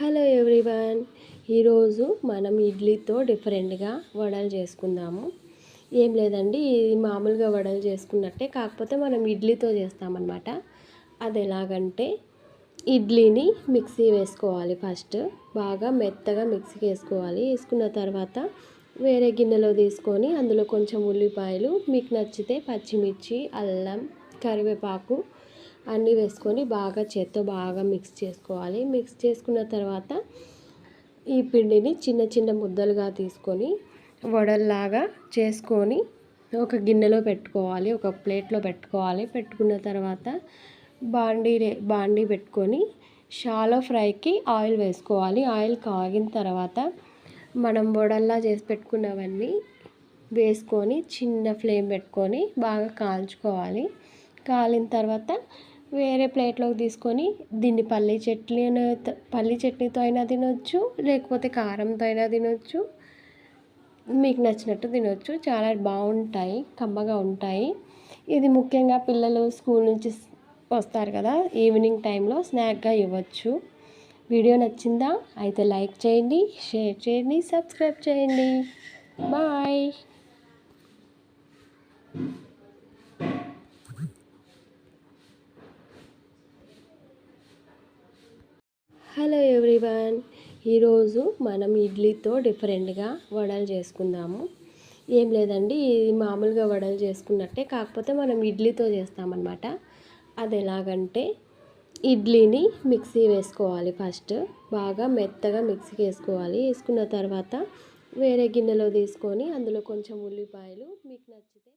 Hello everyone. ఈరోజు మనం ఇడ్లీతో డిఫరెంట్గా వడలు చేసుకుందాము. ఏం లేదండి, ఇది మామూలుగా వడలు చేసుకున్నట్టే, కాకపోతే మనం ఇడ్లీతో చేస్తామన్నమాట. అది ఎలాగంటే ఇడ్లీని మిక్సీ వేసుకోవాలి. ఫస్ట్ బాగా మెత్తగా మిక్సీకి వేసుకోవాలి. వేసుకున్న తర్వాత వేరే గిన్నెలో తీసుకొని అందులో కొంచెం ఉల్లిపాయలు, మీకు నచ్చితే పచ్చిమిర్చి, అల్లం, కరివేపాకు అన్నీ వేసుకొని బాగా చేత్తో బాగా మిక్స్ చేసుకోవాలి. మిక్స్ చేసుకున్న తర్వాత ఈ పిండిని చిన్న చిన్న ముద్దలుగా తీసుకొని వడల్లాగా చేసుకొని ఒక గిన్నెలో పెట్టుకోవాలి, ఒక ప్లేట్లో పెట్టుకోవాలి. పెట్టుకున్న తర్వాత బాండీ పెట్టుకొని షాలో ఫ్రైకి ఆయిల్ వేసుకోవాలి. ఆయిల్ కాగిన తర్వాత మనం వడల్లా చేసి పెట్టుకున్నవన్నీ వేసుకొని చిన్న ఫ్లేమ్ పెట్టుకొని బాగా కాల్చుకోవాలి. కాలిన తర్వాత వేరే ప్లేట్లోకి తీసుకొని దీన్ని పల్లీ చట్నీతో అయినా తినొచ్చు, లేకపోతే కారంతో అయినా తినొచ్చు, మీకు నచ్చినట్టు తినొచ్చు. చాలా బాగుంటాయి, కమ్మగా ఉంటాయి. ఇది ముఖ్యంగా పిల్లలు స్కూల్ నుంచి వస్తారు కదా, ఈవినింగ్ టైంలో స్నాక్గా ఇవ్వచ్చు. వీడియో నచ్చిందా? అయితే లైక్ చేయండి, షేర్ చేయండి, సబ్స్క్రైబ్ చేయండి. బాయ్. Hello everyone. ఈరోజు మనం ఇడ్లీతో డిఫరెంట్గా వడలు చేసుకుందాము. ఏం లేదండి, ఇది మామూలుగా వడలు చేసుకున్నట్టే, కాకపోతే మనం ఇడ్లీతో చేస్తామన్నమాట. అది ఎలాగంటే ఇడ్లీని మిక్సీ వేసుకోవాలి. ఫస్ట్ బాగా మెత్తగా మిక్సీకి వేసుకోవాలి. వేసుకున్న తర్వాత వేరే గిన్నెలో తీసుకొని అందులో కొంచెం ఉల్లిపాయలు, మీకు నచ్చితే